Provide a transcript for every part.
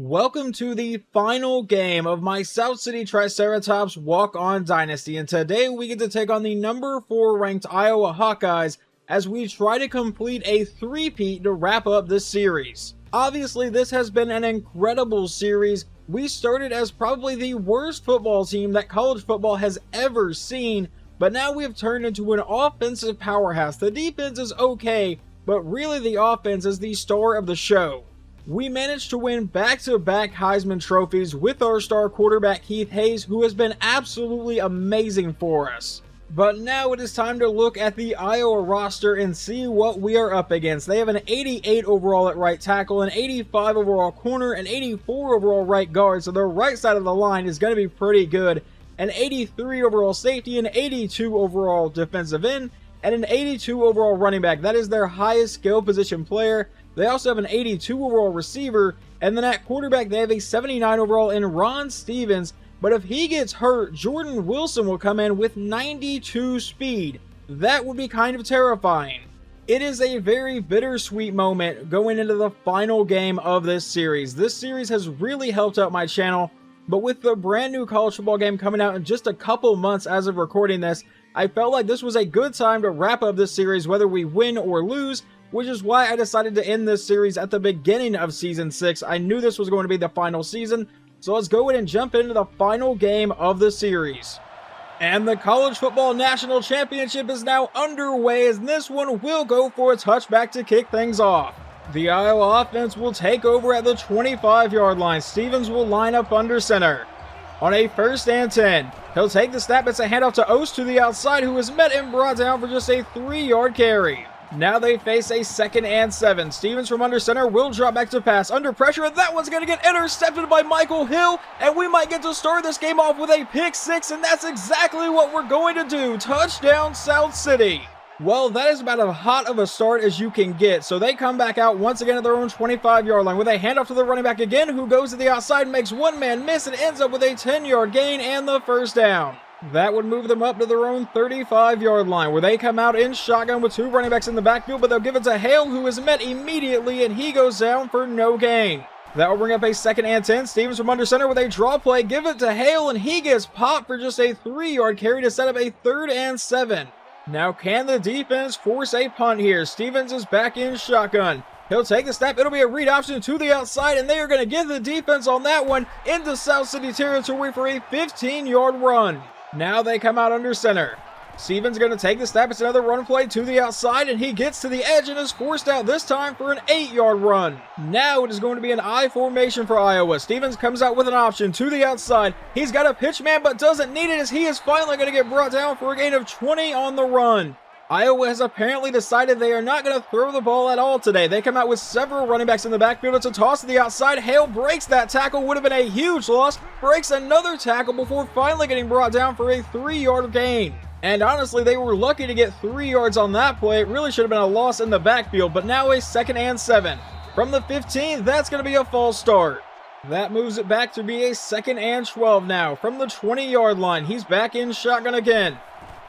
Welcome to the final game of my South City Triceratops Walk-On Dynasty, and today we get to take on the number 4 ranked Iowa Hawkeyes as we try to complete a three-peat to wrap up this series. Obviously, this has been an incredible series. We started as probably the worst football team that college football has ever seen, but now we have turned into an offensive powerhouse. The defense is okay, but really the offense is the star of the show. We managed to win back-to-back Heisman trophies with our star quarterback Heath Hayes, who has been absolutely amazing for us. But now it is time to look at the Iowa roster and see what we are up against. They have an 88 overall at right tackle, an 85 overall corner, an 84 overall right guard, so their right side of the line is going to be pretty good, an 83 overall safety, an 82 overall defensive end, and an 82 overall running back. That is their highest skill position player. They also have an 82 overall receiver, and then at quarterback they have a 79 overall in Ron Stevens, but if he gets hurt, Jordan Wilson will come in with 92 speed. That would be kind of terrifying. It is a very bittersweet moment going into the final game of this series. This series has really helped out my channel, but with the brand new college football game coming out in just a couple months as of recording this, I felt like this was a good time to wrap up this series whether we win or lose, which is why I decided to end this series at the beginning of Season 6. I knew this was going to be the final season, so let's go ahead and jump into the final game of the series. And the College Football National Championship is now underway, as this one will go for a touchback to kick things off. The Iowa offense will take over at the 25-yard line. Stevens will line up under center. On a 1st and 10, he'll take the snap. It's a handoff to Oast to the outside, who is met and brought down for just a 3-yard carry. Now they face a 2nd and 7. Stevens from under center will drop back to pass. Under pressure, and that one's going to get intercepted by Michael Hill, and we might get to start this game off with a pick 6, and that's exactly what we're going to do. Touchdown, South City. Well, that is about as hot of a start as you can get, so they come back out once again at their own 25-yard line with a handoff to the running back again, who goes to the outside, makes one man miss, and ends up with a 10-yard gain and the first down. That would move them up to their own 35-yard line, where they come out in shotgun with 2 running backs in the backfield, but they'll give it to Hale, who is met immediately, and he goes down for no gain. That will bring up a 2nd and 10. Stevens from under center with a draw play, give it to Hale, and he gets popped for just a 3-yard carry to set up a 3rd and 7. Now can the defense force a punt here? Stevens is back in shotgun. He'll take the snap. It'll be a read option to the outside, and they are going to get the defense on that one into South City territory for a 15-yard run. Now they come out under center. Stevens going to take the snap. It's another run play to the outside, and he gets to the edge and is forced out this time for an 8-yard run. Now it is going to be an I formation for Iowa. Stevens comes out with an option to the outside. He's got a pitch man but doesn't need it, as he is finally going to get brought down for a gain of 20 on the run. Iowa has apparently decided they are not going to throw the ball at all today. They come out with several running backs in the backfield. It's a toss to the outside. Hale breaks that tackle. Would have been a huge loss. Breaks another tackle before finally getting brought down for a 3-yard gain. And honestly, they were lucky to get 3 yards on that play. It really should have been a loss in the backfield, but now a 2nd and 7. From the 15, that's going to be a false start. That moves it back to be a 2nd and 12 now. From the 20-yard line, he's back in shotgun again.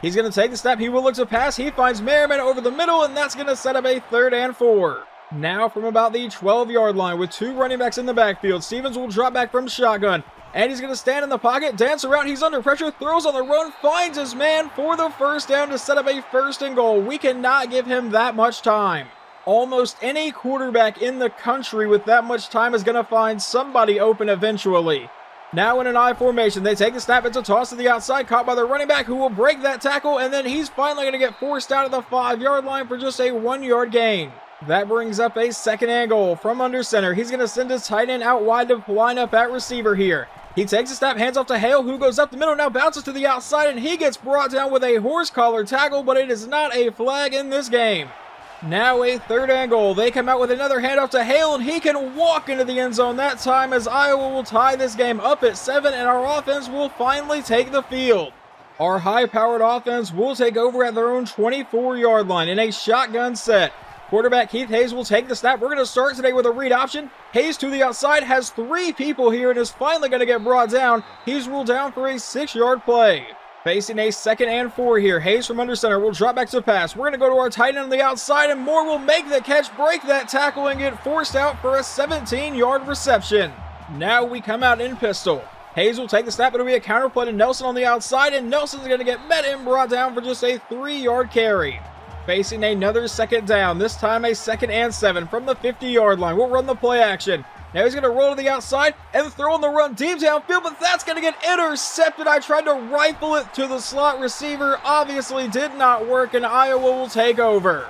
He's going to take the snap. He will look to pass. He finds Merriman over the middle, and that's going to set up a 3rd and 4. Now from about the 12-yard line with 2 running backs in the backfield, Stevens will drop back from shotgun, and he's going to stand in the pocket, dance around. He's under pressure, throws on the run, finds his man for the first down to set up a 1st and goal. We cannot give him that much time. Almost any quarterback in the country with that much time is going to find somebody open eventually. Now in an I formation, they take the snap. It's a toss to the outside, caught by the running back, who will break that tackle, and then he's finally going to get forced out of the 5-yard line for just a 1-yard gain. That brings up a 2nd and goal from under center. He's going to send his tight end out wide to line up at receiver here. He takes a snap, hands off to Hale, who goes up the middle, now bounces to the outside, and he gets brought down with a horse collar tackle, but it is not a flag in this game. Now a 3rd and goal. They come out with another handoff to Hale, and he can walk into the end zone that time, as Iowa will tie this game up at 7, and our offense will finally take the field. Our high-powered offense will take over at their own 24-yard line in a shotgun set. Quarterback Heath Hayes will take the snap. We're going to start today with a read option. Hayes to the outside, has 3 people here, and is finally going to get brought down. He's ruled down for a 6-yard play. Facing a 2nd and 4 here. Hayes from under center will drop back to pass. We're going to go to our tight end on the outside, and Moore will make the catch, break that tackle, and get forced out for a 17-yard reception. Now we come out in pistol. Hayes will take the snap. It'll be a counter play to Nelson on the outside, and Nelson's going to get met and brought down for just a 3-yard carry. Facing another second down, this time a 2nd and 7 from the 50-yard line. We'll run the play action. Now he's going to roll to the outside and throw on the run deep downfield, but that's going to get intercepted. I tried to rifle it to the slot receiver. Obviously did not work, and Iowa will take over.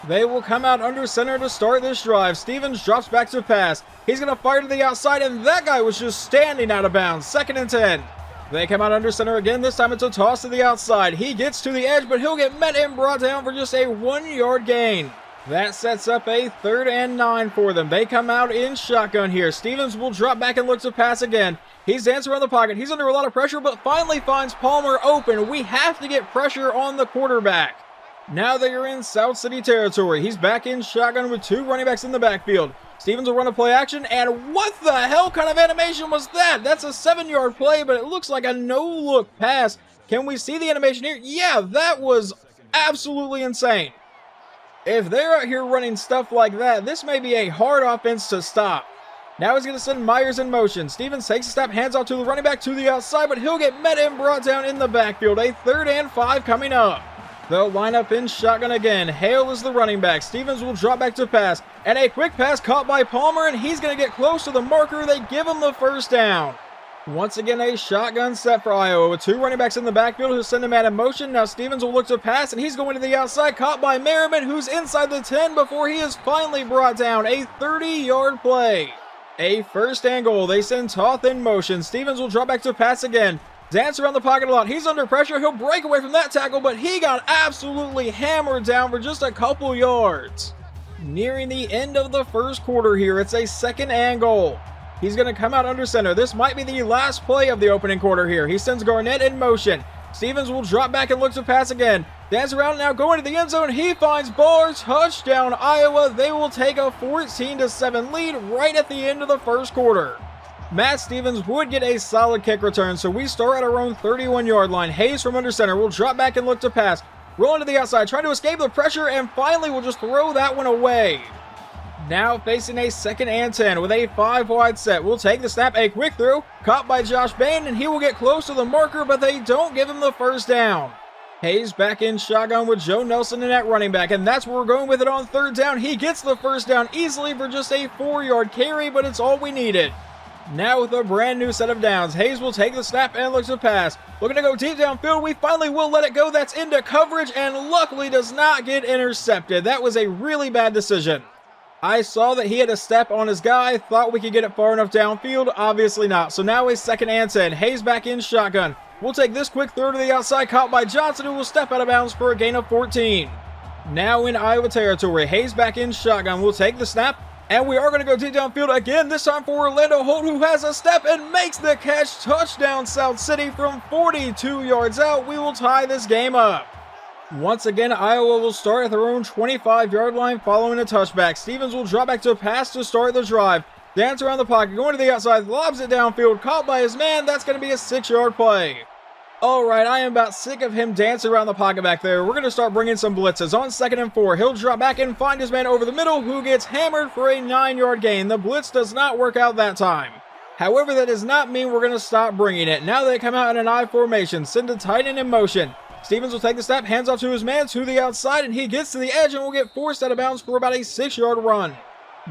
They will come out under center to start this drive. Stevens drops back to pass. He's going to fire to the outside, and that guy was just standing out of bounds. 2nd and 10. They come out under center again. This time it's a toss to the outside. He gets to the edge, but he'll get met and brought down for just a 1-yard gain. That sets up a 3rd and 9 for them. They come out in shotgun here. Stevens will drop back and look to pass again. He's dancing around the pocket. He's under a lot of pressure, but finally finds Palmer open. We have to get pressure on the quarterback. Now they are in South City territory. He's back in shotgun with 2 running backs in the backfield. Stevens will run a play action, and what the hell kind of animation was that? That's a 7-yard play, but it looks like a no-look pass. Can we see the animation here? Yeah, that was absolutely insane. If they're out here running stuff like that, this may be a hard offense to stop. Now he's going to send Myers in motion. Stevens takes a step, hands off to the running back to the outside, but he'll get met and brought down in the backfield. A 3rd and 5 coming up. They'll line up in shotgun again. Hale is the running back. Stevens will drop back to pass. And a quick pass caught by Palmer, and he's going to get close to the marker. They give him the first down. Once again, a shotgun set for Iowa with 2 running backs in the backfield who send him out in motion. Now Stevens will look to pass, and he's going to the outside, caught by Merriman, who's inside the 10 before he is finally brought down. A 30-yard play. A 1st and goal. They send Toth in motion. Stevens will drop back to pass again. Dance around the pocket a lot. He's under pressure. He'll break away from that tackle, but he got absolutely hammered down for just a couple yards. Nearing the end of the first quarter here, it's a 2nd and goal. He's going to come out under center. This might be the last play of the opening quarter here. He sends Garnett in motion. Stevens will drop back and look to pass again. Dance around now, going to the end zone. He finds Barr. Touchdown, Iowa. They will take a 14-7 lead right at the end of the first quarter. Matt Stevens would get a solid kick return, so we start at our own 31-yard line. Hayes from under center will drop back and look to pass. Rolling to the outside, trying to escape the pressure, and finally will just throw that one away. Now facing a 2nd and 10 with a 5-wide set. We'll take the snap, a quick throw, caught by Josh Bain, and he will get close to the marker, but they don't give him the first down. Hayes back in shotgun with Joe Nelson in at running back, and that's where we're going with it on 3rd down. He gets the first down easily for just a 4-yard carry, but it's all we needed. Now with a brand new set of downs, Hayes will take the snap and looks to pass. Looking to go deep downfield, we finally will let it go. That's into coverage and luckily does not get intercepted. That was a really bad decision. I saw that he had a step on his guy, thought we could get it far enough downfield, obviously not. So now a 2nd and 10, Hayes back in shotgun. We'll take this quick throw to the outside, caught by Johnson, who will step out of bounds for a gain of 14. Now in Iowa territory, Hayes back in shotgun. We'll take the snap. And we are going to go deep downfield again, this time for Orlando Holt, who has a step and makes the catch. Touchdown, South City from 42 yards out. We will tie this game up. Once again, Iowa will start at their own 25-yard line following a touchback. Stevens will drop back to a pass to start the drive. Dance around the pocket, going to the outside, lobs it downfield, caught by his man. That's going to be a 6-yard play. Alright, I am about sick of him dancing around the pocket back there. We're going to start bringing some blitzes. On 2nd and 4, he'll drop back and find his man over the middle, who gets hammered for a 9-yard gain. The blitz does not work out that time. However, that does not mean we're going to stop bringing it. Now they come out in an I formation, send a tight end in motion. Stevens will take the snap, hands off to his man to the outside, and he gets to the edge and will get forced out of bounds for about a 6-yard run.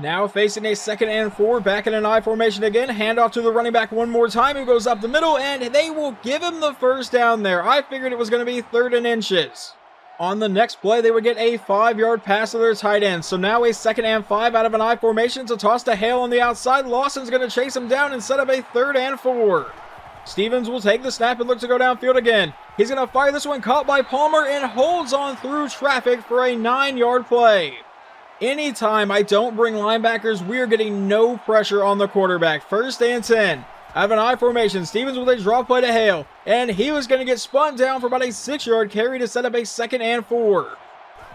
Now facing a 2nd and 4, back in an I formation again, handoff to the running back one more time, who goes up the middle, and they will give him the first down there. I figured it was going to be 3rd and inches. On the next play, they would get a 5-yard pass to their tight end, so now a 2nd and 5 out of an I formation to toss to Hale on the outside. Lawson's going to chase him down and set up a 3rd and 4. Stevens will take the snap and look to go downfield again. He's going to fire this one, caught by Palmer, and holds on through traffic for a 9-yard play. Anytime I don't bring linebackers, we are getting no pressure on the quarterback. 1st and 10. Out of an I formation, Stevens with a draw play to Hale, and he was going to get spun down for about a 6-yard carry to set up a 2nd and 4.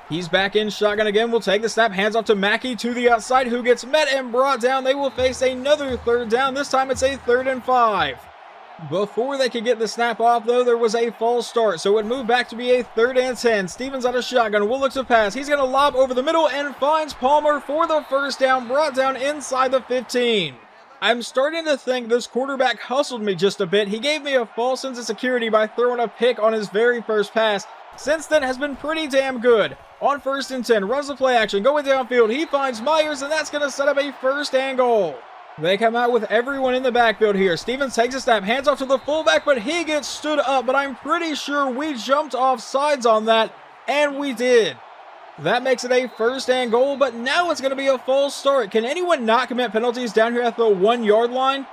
He's back in shotgun again. We'll take the snap, hands off to Mackey to the outside, who gets met and brought down. They will face another 3rd down. This time it's a 3rd and 5. Before they could get the snap off, though, there was a false start, so it moved back to be a 3rd and 10. Stevens out of shotgun, will look to pass. He's going to lob over the middle and finds Palmer for the first down, brought down inside the 15. I'm starting to think this quarterback hustled me just a bit. He gave me a false sense of security by throwing a pick on his very first pass. Since then has been pretty damn good. On 1st and 10, runs the play action, going downfield. He finds Myers, and that's going to set up a 1st and goal. They come out with everyone in the backfield here. Stevens takes a snap, hands off to the fullback, but he gets stood up. But I'm pretty sure we jumped off sides on that, and we did. That makes it a 1st and goal, but now it's going to be a false start. Can anyone not commit penalties down here at the 1 yard line?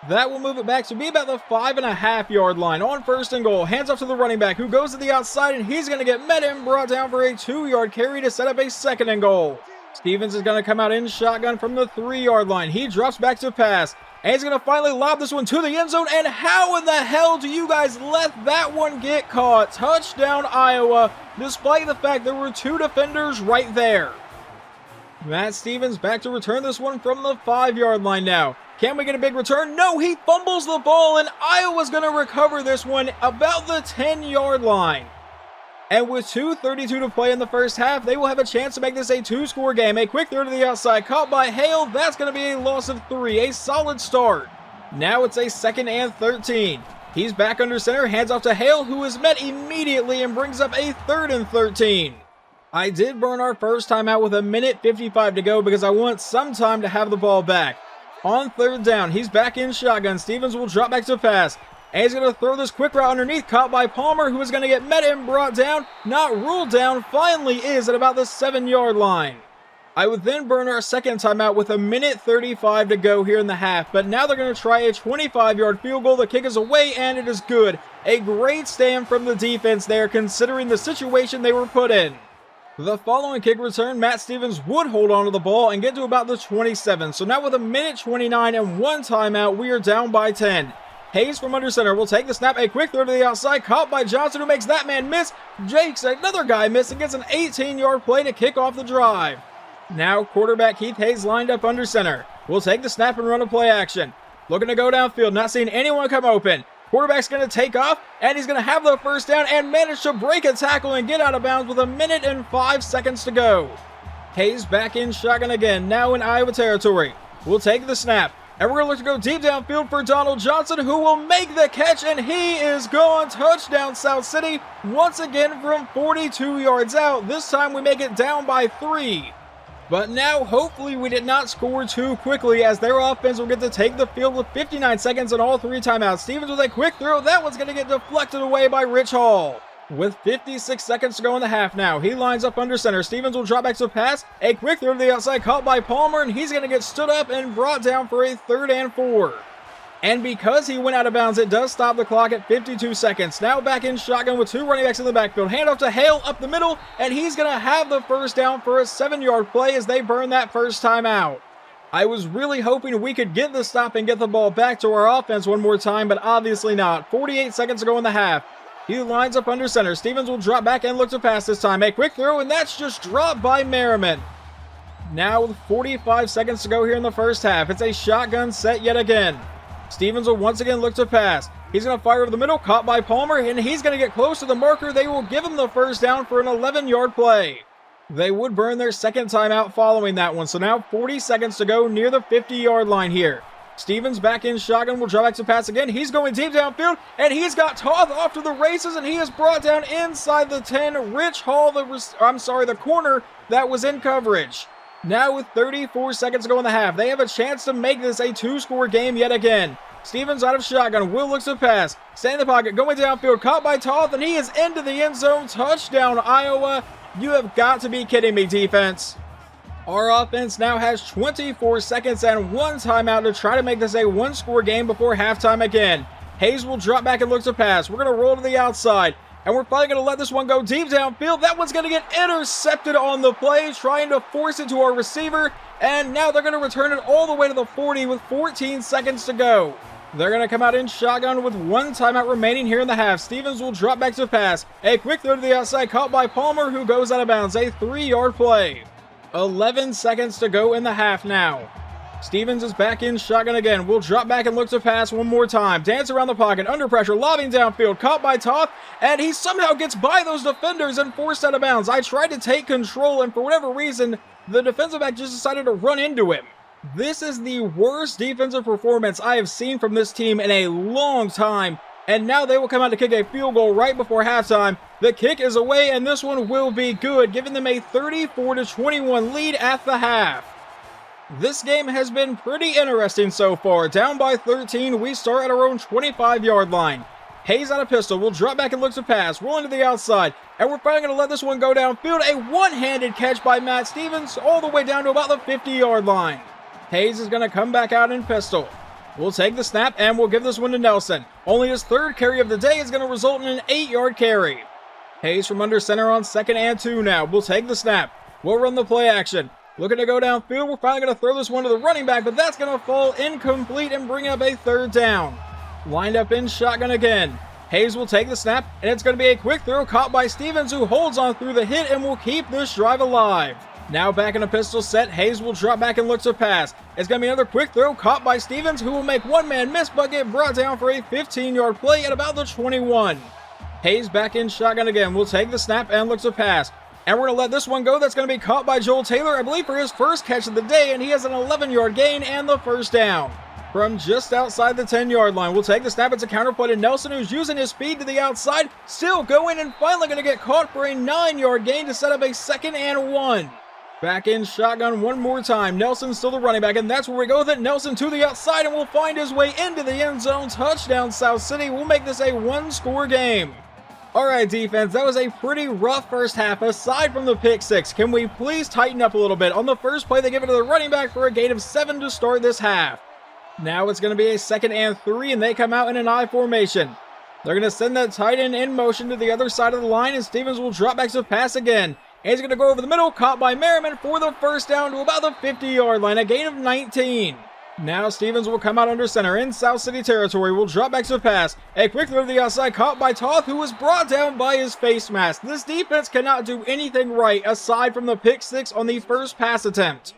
That will move it back to be about the 5.5 yard line. On 1st and goal, hands off to the running back who goes to the outside, and he's going to get met and brought down for a 2 yard carry to set up a 2nd and goal. Stevens is going to come out in shotgun from the 3 yard line. He drops back to pass, and he's going to finally lob this one to the end zone. And how in the hell do you guys let that one get caught? Touchdown, Iowa, despite the fact there were 2 defenders right there. Matt Stevens back to return this one from the 5 yard line now. Can we get a big return? No, he fumbles the ball, and Iowa's going to recover this one about the 10 yard line. And with 2:32 to play in the first half, they will have a chance to make this a 2-score game. A quick throw to the outside, caught by Hale. That's going to be a loss of 3. A solid start. Now it's a 2nd and 13. He's back under center, hands off to Hale, who is met immediately and brings up a 3rd and 13. I did burn our first time out with 1:55 to go because I want some time to have the ball back. On 3rd down, he's back in shotgun. Stevens will drop back to pass. And he's going to throw this quick route underneath, caught by Palmer, who is going to get met and brought down. Not ruled down, finally is at about the 7 yard line. I would then burn our second timeout with 1:35 to go here in the half. But now they're going to try a 25 yard field goal. The kick is away, and it is good. A great stand from the defense there, considering the situation they were put in. The following kick return, Matt Stevens would hold on to the ball and get to about the 27. So now with 1:29 and 1 timeout, we are down by 10. Hayes from under center will take the snap, a quick throw to the outside, caught by Johnson, who makes that man miss. Jakes, another guy miss, and gets an 18 yard play to kick off the drive. Now quarterback Keith Hayes lined up under center. Will take the snap and run a play action. Looking to go downfield, not seeing anyone come open. Quarterback's going to take off, and he's going to have the 1st down and manage to break a tackle and get out of bounds with 1:05 to go. Hayes back in shotgun again, now in Iowa territory. We'll take the snap, and we're going to look to go deep downfield for Donald Johnson, who will make the catch, and he is gone. Touchdown, South City, once again from 42 yards out. This time we make it down by 3. But now, hopefully, we did not score too quickly, as their offense will get to take the field with 59 seconds and all 3 timeouts. Stevens with a quick throw. That one's going to get deflected away by Rich Hall. With 56 seconds to go in the half now, he lines up under center. Stevens will drop back to pass. A quick throw to the outside, caught by Palmer, and he's going to get stood up and brought down for a 3rd and 4. And because he went out of bounds, it does stop the clock at 52 seconds. Now back in shotgun with 2 running backs in the backfield. Handoff to Hale up the middle, and he's going to have the 1st down for a 7 yard play as they burn that first time out. I was really hoping we could get the stop and get the ball back to our offense one more time, but obviously not. 48 seconds to go in the half. He lines up under center. Stevens will drop back and look to pass this time. A quick throw, and that's just dropped by Merriman. Now with 45 seconds to go here in the first half, it's a shotgun set yet again. Stevens will once again look to pass. He's going to fire over the middle, caught by Palmer, and he's going to get close to the marker. They will give him the 1st down for an 11 yard play. They would burn their second timeout following that one, so now 40 seconds to go near the 50 yard line here. Stevens back in shotgun, will draw back to pass again. He's going deep downfield, and he's got Toth off to the races, and he is brought down inside the 10. Rich Hall, the corner that was in coverage. Now with 34 seconds to go in the half, they have a chance to make this a 2-score game yet again. Stevens out of shotgun, Will looks to pass, stay in the pocket, going downfield, caught by Toth, and he is into the end zone. Touchdown, Iowa. You have got to be kidding me, defense. Our offense now has 24 seconds and 1 timeout to try to make this a 1-score game before halftime again. Hayes will drop back and look to pass. We're going to roll to the outside, and we're probably going to let this one go deep downfield. That one's going to get intercepted on the play, trying to force it to our receiver, and now they're going to return it all the way to the 40 with 14 seconds to go. They're going to come out in shotgun with 1 timeout remaining here in the half. Stevens will drop back to pass. A quick throw to the outside, caught by Palmer, who goes out of bounds. A 3-yard play. 11 seconds to go in the half now. Stevens is back in shotgun again. Will drop back and look to pass one more time. Dance around the pocket, under pressure, lobbing downfield, caught by Toth, and he somehow gets by those defenders and forced out of bounds. I tried to take control, and for whatever reason, the defensive back just decided to run into him. This is the worst defensive performance I have seen from this team in a long time. And now they will come out to kick a field goal right before halftime. The kick is away, and this one will be good, giving them a 34-21 lead at the half. This game has been pretty interesting so far. Down by 13, we start at our own 25-yard line. Hayes out of pistol, will drop back and look to pass, rolling to the outside, and we're finally going to let this one go downfield. A one-handed catch by Matt Stevens all the way down to about the 50-yard line. Hayes is going to come back out in pistol. We'll take the snap, and we'll give this one to Nelson. Only his third carry of the day is going to result in an 8-yard carry. Hayes from under center on 2nd and 2 now. We'll take the snap. We'll run the play action. Looking to go downfield. We're finally going to throw this one to the running back, but that's going to fall incomplete and bring up a 3rd down. Lined up in shotgun again. Hayes will take the snap, and it's going to be a quick throw caught by Stevens, who holds on through the hit and will keep this drive alive. Now back in a pistol set, Hayes will drop back and look to pass. It's going to be another quick throw caught by Stevens, who will make one man miss but get brought down for a 15-yard play at about the 21. Hayes back in shotgun again. We'll take the snap and look to pass. And we're going to let this one go. That's going to be caught by Joel Taylor, I believe, for his first catch of the day, and he has an 11-yard gain and the 1st down. From just outside the 10-yard line, we'll take the snap. It's a counterplay to Nelson, who's using his speed to the outside, still going, and finally going to get caught for a 9-yard gain to set up a 2nd and 1. Back in shotgun one more time. Nelson's still the running back, and that's where we go with it. Nelson to the outside, and will find his way into the end zone. Touchdown, South City. We'll make this a 1-score game. Alright, defense, that was a pretty rough first half, aside from the pick 6. Can we please tighten up a little bit? On the first play, they give it to the running back for a gain of 7 to start this half. Now it's going to be a 2nd and 3, and they come out in an I formation. They're going to send that tight end in motion to the other side of the line, and Stevens will drop back to pass again. And he's going to go over the middle, caught by Merriman for the 1st down to about the 50-yard line, a gain of 19. Now Stevens will come out under center in South City territory. Will drop back to pass. A quick throw to the outside, caught by Toth, who was brought down by his face mask. This defense cannot do anything right aside from the pick 6 on the first pass attempt.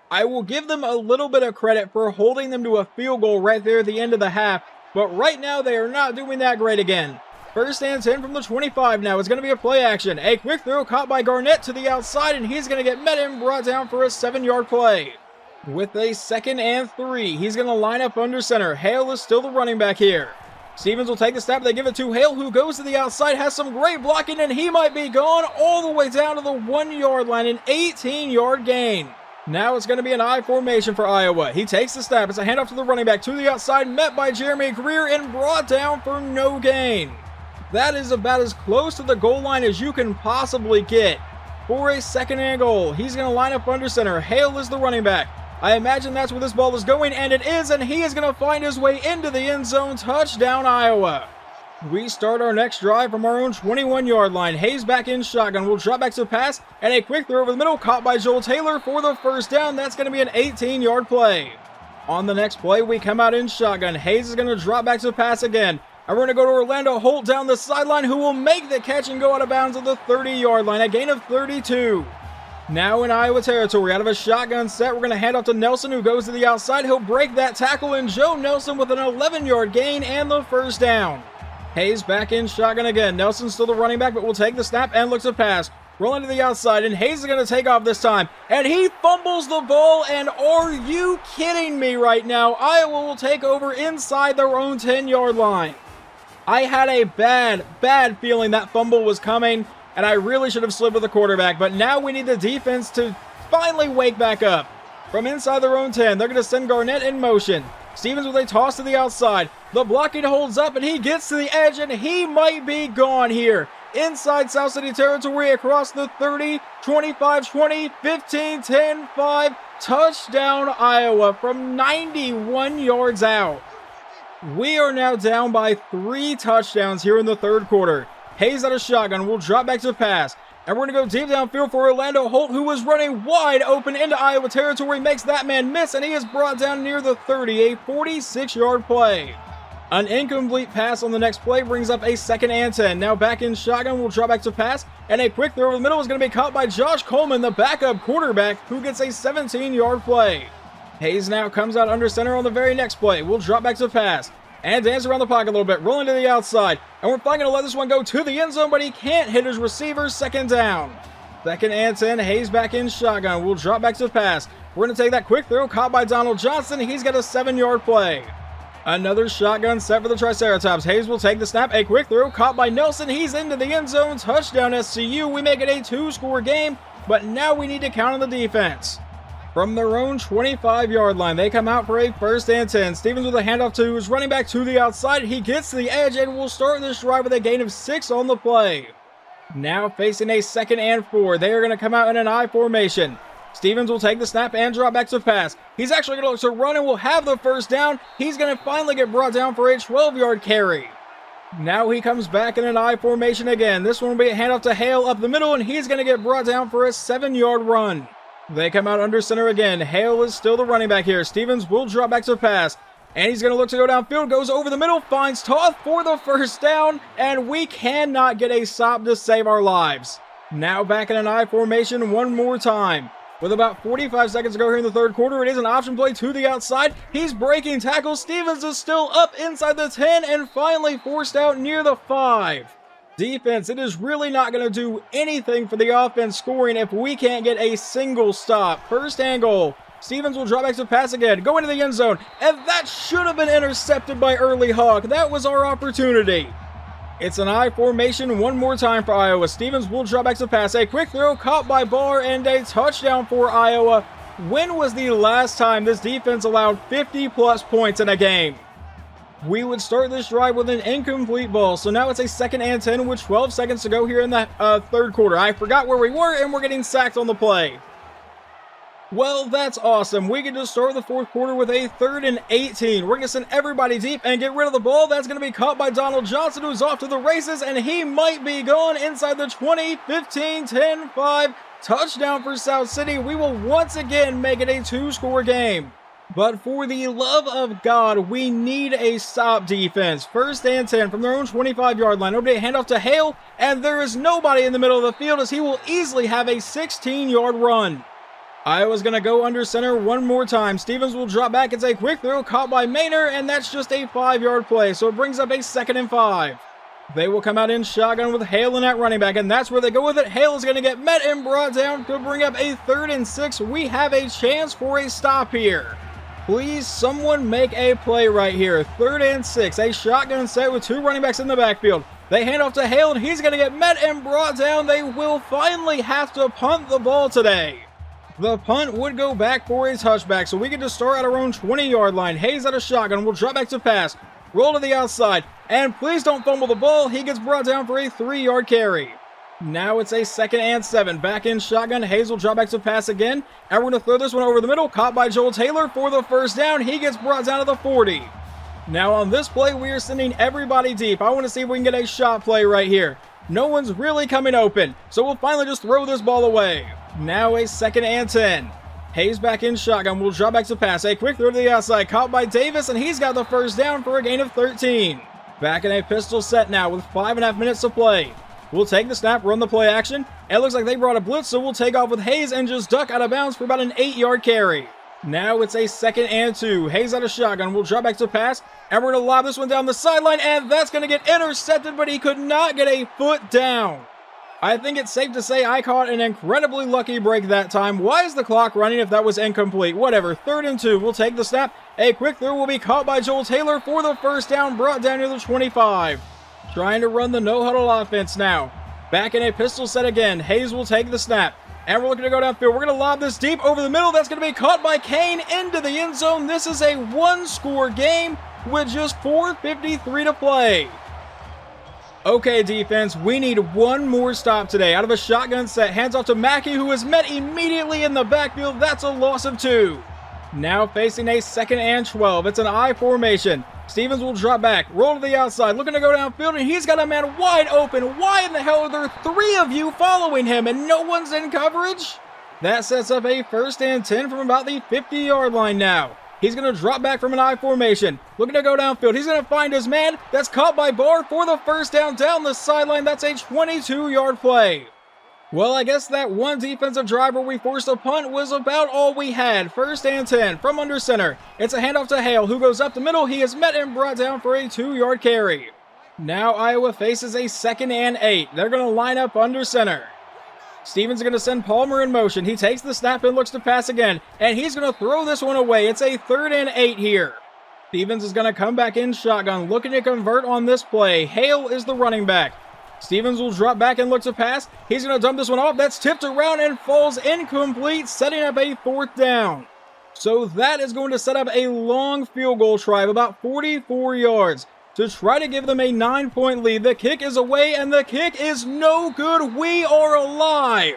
I will give them a little bit of credit for holding them to a field goal right there at the end of the half, but right now they are not doing that great again. 1st and 10 from the 25 now. It's going to be a play action. A quick throw caught by Garnett to the outside, and he's going to get met and brought down for a 7-yard play. With a 2nd and 3, he's going to line up under center. Hale is still the running back here. Stevens will take the snap. They give it to Hale, who goes to the outside, has some great blocking, and he might be gone all the way down to the 1-yard line, an 18-yard gain. Now it's going to be an I formation for Iowa. He takes the snap. It's a handoff to the running back to the outside, met by Jeremy Greer and brought down for no gain. That is about as close to the goal line as you can possibly get. For a 2nd and goal, he's going to line up under center. Hale is the running back. I imagine that's where this ball is going, and it is, and he is going to find his way into the end zone. Touchdown, Iowa. We start our next drive from our own 21-yard line. Hayes back in shotgun. We'll drop back to pass, and a quick throw over the middle, caught by Joel Taylor for the 1st down. That's going to be an 18-yard play. On the next play, we come out in shotgun. Hayes is going to drop back to pass again. And we're going to go to Orlando Holt down the sideline, who will make the catch and go out of bounds at the 30-yard line, a gain of 32. Now in Iowa territory, out of a shotgun set, we're going to hand off to Nelson, who goes to the outside. He'll break that tackle, and Joe Nelson with an 11-yard gain and the 1st down. Hayes back in shotgun again. Nelson's still the running back, but will take the snap and look to pass. Rolling to the outside, and Hayes is going to take off this time. And he fumbles the ball, and are you kidding me right now? Iowa will take over inside their own 10-yard line. I had a bad feeling that fumble was coming, and I really should have slid with the quarterback, but now we need the defense to finally wake back up. From inside their own 10, they're going to send Garnett in motion. Stevens with a toss to the outside. The blocking holds up, and he gets to the edge, and he might be gone here. Inside South City territory, across the 30, 25, 20, 15, 10, 5. Touchdown, Iowa from 91 yards out. We are now down by 3 touchdowns here in the 3rd quarter. Hayes out of shotgun will drop back to pass. And we're going to go deep downfield for Orlando Holt, who was running wide open into Iowa territory, makes that man miss, and he is brought down near the 30, a 46-yard play. An incomplete pass on the next play brings up a 2nd and 10. Now back in shotgun, we'll drop back to pass, and a quick throw over the middle is going to be caught by Josh Coleman, the backup quarterback, who gets a 17-yard play. Hayes now comes out under center on the very next play. We'll drop back to pass and dance around the pocket a little bit, rolling to the outside. And we're finally going to let this one go to the end zone, but he can't hit his receiver. 2nd down. 2nd and 10. Hayes back in shotgun. We'll drop back to pass. We're going to take that quick throw, caught by Donald Johnson. He's got a 7-yard play. Another shotgun set for the Triceratops. Hayes will take the snap, a quick throw, caught by Nelson. He's into the end zone. Touchdown SCU. We make it a 2-score game, but now we need to count on the defense. From their own 25-yard line, they come out for a 1st and 10. Stevens with a handoff to his running back to the outside. He gets to the edge and will start this drive with a gain of 6 on the play. Now facing a 2nd and 4. They are going to come out in an I formation. Stevens will take the snap and drop back to pass. He's actually going to look to run and will have the 1st down. He's going to finally get brought down for a 12-yard carry. Now he comes back in an I formation again. This one will be a handoff to Hale up the middle, and he's going to get brought down for a 7-yard run. They come out under center again. Hale is still the running back here. Stevens will drop back to pass. And he's going to look to go downfield, goes over the middle, finds Toth for the 1st down, and we cannot get a stop to save our lives. Now back in an I formation one more time. With about 45 seconds to go here in the 3rd quarter, it is an option play to the outside. He's breaking tackles. Stevens is still up inside the 10 and finally forced out near the 5. Defense, it is really not going to do anything for the offense scoring if we can't get a single stop. 1st and goal. Stevens will drop back to pass again, go into the end zone, and that should have been intercepted by Early Hawk. That was our opportunity. It's an I formation one more time for Iowa. Stevens will drop back to pass, a quick throw caught by Barr, and a touchdown for Iowa. When was the last time this defense allowed 50-plus points in a game? We would start this drive with an incomplete ball, so now it's a 2nd and 10 with 12 seconds to go here in the 3rd quarter. I forgot where we were, and we're getting sacked on the play. Well, that's awesome. We can just start the 4th quarter with a 3rd and 18. We're going to send everybody deep and get rid of the ball. That's going to be caught by Donald Johnson, who's off to the races, and he might be gone inside the 20, 15, 10, 5. Touchdown for South City. We will once again make it a 2-score game. But for the love of God, we need a stop defense. 1st and 10 from their own 25-yard line. Nobody handoff to Hale, and there is nobody in the middle of the field as he will easily have a 16-yard run. Iowa's going to go under center one more time. Stevens will drop back. It's a quick throw caught by Maynard, and that's just a 5-yard play, so it brings up a 2nd and 5. They will come out in shotgun with Hale in at running back, and that's where they go with it. Hale is going to get met and brought down to bring up a 3rd and 6. We have a chance for a stop here. Please, someone make a play right here. 3rd and 6, a shotgun set with 2 running backs in the backfield. They hand off to Hale, and he's going to get met and brought down. They will finally have to punt the ball today. The punt would go back for a touchback, so we get to start at our own 20-yard line. Hayes out of shotgun will drop back to pass, roll to the outside, and please don't fumble the ball. He gets brought down for a 3-yard carry. Now it's a 2nd and 7. Back in shotgun, Hayes will drop back to pass again, and we're going to throw this one over the middle, caught by Joel Taylor for the 1st down. He gets brought down to the 40. Now on this play, we are sending everybody deep. I want to see if we can get a shot play right here. No one's really coming open, so we'll finally just throw this ball away. Now a 2nd and 10. Hayes back in shotgun, will drop back to pass. A quick throw to the outside, caught by Davis, and he's got the 1st down for a gain of 13. Back in a pistol set now with 5.5 minutes to play. We'll take the snap, run the play action. It looks like they brought a blitz, so we'll take off with Hayes and just duck out of bounds for about an 8-yard carry. Now it's a 2nd and 2. Hayes out of shotgun, will drop back to pass, and we're going to lob this one down the sideline, and that's going to get intercepted, but he could not get a foot down. I think it's safe to say I caught an incredibly lucky break that time. Why is the clock running if that was incomplete? Whatever. 3rd and 2. We'll take the snap. A quick throw will be caught by Joel Taylor for the 1st down, brought down near the 25. Trying to run the no-huddle offense now. Back in a pistol set again. Hayes will take the snap. And we're looking to go downfield. We're going to lob this deep over the middle. That's going to be caught by Kane into the end zone. This is a 1-score game with just 4:53 to play. Okay, defense, we need one more stop today. Out of a shotgun set, hands off to Mackey, who is met immediately in the backfield. That's a loss of 2. Now facing a 2nd and 12. It's an I formation. Stevens will drop back, roll to the outside, looking to go downfield, and he's got a man wide open. Why in the hell are there 3 of you following him and no one's in coverage? That sets up a 1st and 10 from about the 50-yard line now. He's going to drop back from an I formation. Looking to go downfield. He's going to find his man. That's caught by Barr for the 1st down the sideline. That's a 22-yard play. Well, I guess that one defensive drive where we forced a punt was about all we had. 1st and 10 from under center. It's a handoff to Hale, who goes up the middle. He is met and brought down for a 2-yard carry. Now Iowa faces a 2nd and 8. They're going to line up under center. Stevens is going to send Palmer in motion. He takes the snap and looks to pass again, and he's going to throw this one away. It's a 3rd and 8 here. Stevens is going to come back in shotgun, looking to convert on this play. Hale is the running back. Stevens will drop back and look to pass. He's going to dump this one off. That's tipped around and falls incomplete, setting up a 4th down. So that is going to set up a long field goal try of about 44 yards to try to give them a 9-point lead. The kick is away, and the kick is no good. We are alive.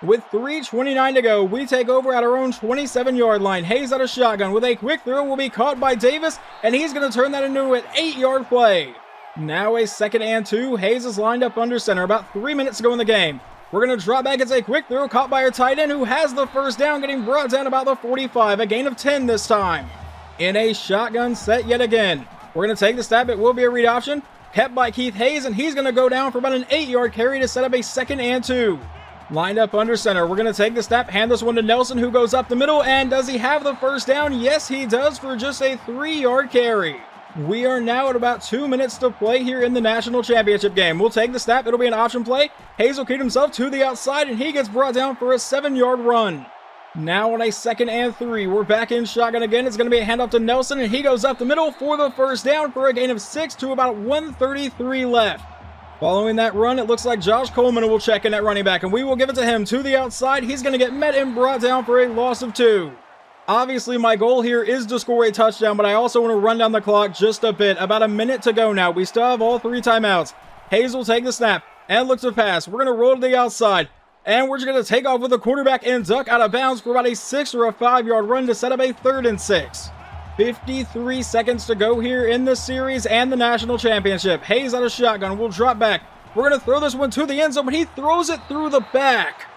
With 3:29 to go, we take over at our own 27-yard line. Hayes out of shotgun with a quick throw will be caught by Davis, and he's going to turn that into an 8-yard play. Now a 2nd and 2. Hayes is lined up under center. About 3 minutes to go in the game. We're going to drop back. It's a quick throw caught by our tight end, who has the 1st down, getting brought down about the 45. A gain of 10 this time. In a shotgun set yet again. We're going to take the snap. It will be a read option. Kept by Keith Hayes, and he's going to go down for about an 8-yard carry to set up a 2nd and 2. Lined up under center. We're going to take the snap, hand this one to Nelson, who goes up the middle, and does he have the 1st down? Yes, he does, for just a 3-yard carry. We are now at about 2 minutes to play here in the national championship game. We'll take the snap. It'll be an option play. Hayes will keep himself to the outside, and he gets brought down for a 7-yard run. Now on a 2nd and 3, we're back in shotgun again. It's going to be a handoff to Nelson, and he goes up the middle for the 1st down for a gain of 6 to about 1:33 left. Following that run, it looks like Josh Coleman will check in at running back, and we will give it to him to the outside. He's going to get met and brought down for a loss of 2. Obviously, my goal here is to score a touchdown, but I also want to run down the clock just a bit. About a minute to go now. We still have all 3 timeouts. Hayes will take the snap and look to pass. We're going to roll to the outside, and we're just going to take off with the quarterback and duck out of bounds for about a 6 or a 5-yard run to set up a 3rd and 6. 53 seconds to go here in the series and the national championship. Hayes out of shotgun. We'll drop back. We're going to throw this one to the end zone, but he throws it through the back.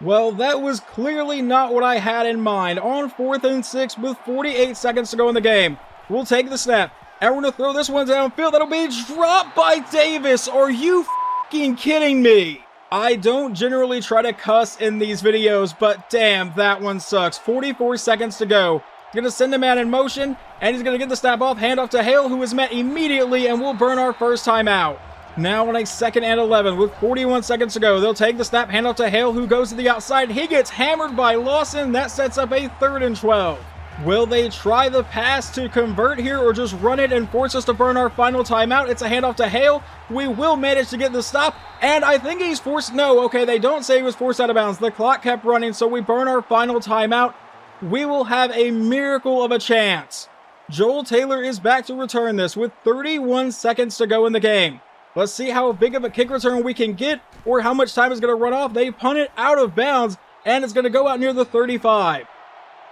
Well, that was clearly not what I had in mind. On 4th and 6 with 48 seconds to go in the game. We'll take the snap, and we're going to throw this one downfield. That'll be dropped by Davis. Are you f***ing kidding me? I don't generally try to cuss in these videos, but damn, that one sucks. 44 seconds to go. He's going to send a man in motion, and he's going to get the snap off. Handoff to Hale, who is met immediately, and we'll burn our 1st time out. Now on a 2nd and 11 with 41 seconds to go. They'll take the snap, hand off to Hale, who goes to the outside. He gets hammered by Lawson. That sets up a 3rd and 12. Will they try the pass to convert here, or just run it and force us to burn our final timeout? It's a handoff to Hale. We will manage to get the stop, and I think he's forced. No, okay, they don't say he was forced out of bounds. The clock kept running, so we burn our final timeout. We will have a miracle of a chance. Joel Taylor is back to return this with 31 seconds to go in the game. Let's see how big of a kick return we can get, or how much time is going to run off. They punt it out of bounds, and it's going to go out near the 35.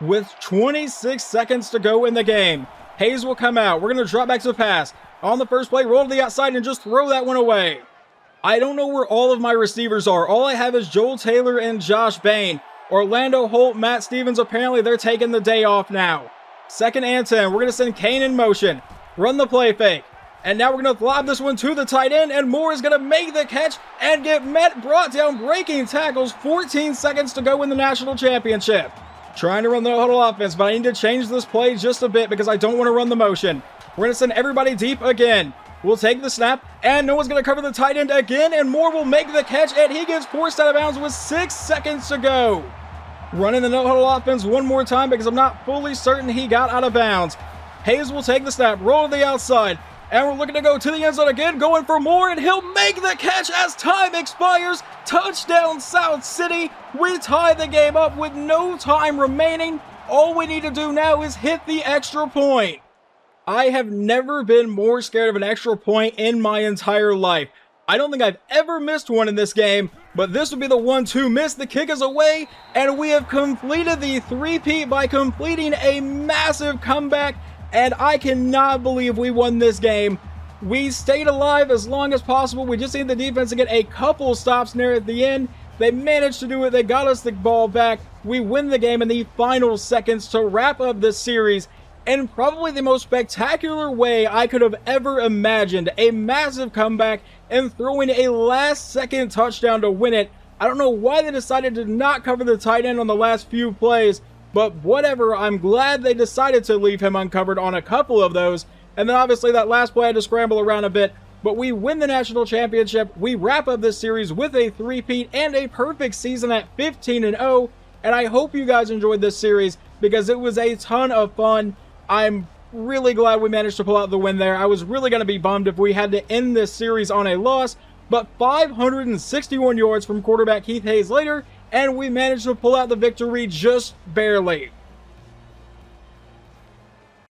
With 26 seconds to go in the game, Hayes will come out. We're going to drop back to the pass. On the first play, roll to the outside and just throw that one away. I don't know where all of my receivers are. All I have is Joel Taylor and Josh Bain. Orlando Holt, Matt Stevens, apparently they're taking the day off now. 2nd and 10. We're going to send Kane in motion. Run the play fake. And now we're going to lob this one to the tight end, and Moore is going to make the catch and get brought down, breaking tackles. 14 seconds to go in the national championship. Trying to run the huddle offense, but I need to change this play just a bit because I don't want to run the motion. We're going to send everybody deep again. We'll take the snap, and no one's going to cover the tight end again, and Moore will make the catch, and he gets forced out of bounds with 6 seconds to go. Running the no-huddle offense one more time because I'm not fully certain he got out of bounds. Hayes will take the snap, roll to the outside. And we're looking to go to the end zone again, going for Moore, and he'll make the catch as time expires. Touchdown, South City. We tie the game up with no time remaining. All we need to do now is hit the extra point. I have never been more scared of an extra point in my entire life. I don't think I've ever missed one in this game, but this would be the one to miss. The kick is away, and we have completed the three-peat by completing a massive comeback. And I cannot believe we won this game. We stayed alive as long as possible. We just need the defense to get a couple stops near at the end. They managed to do it. They got us the ball back. We win the game in the final seconds to wrap up this series in probably the most spectacular way I could have ever imagined. A massive comeback and throwing a last-second touchdown to win it. I don't know why they decided to not cover the tight end on the last few plays, but whatever, I'm glad they decided to leave him uncovered on a couple of those. And then obviously that last play I had to scramble around a bit. but we win the national championship. We wrap up this series with a three-peat and a perfect season at 15-0, and I hope you guys enjoyed this series because it was a ton of fun. I'm really glad we managed to pull out the win there. I was really going to be bummed if we had to end this series on a loss, but 561 yards from quarterback Heath Hayes later, and we managed to pull out the victory just barely.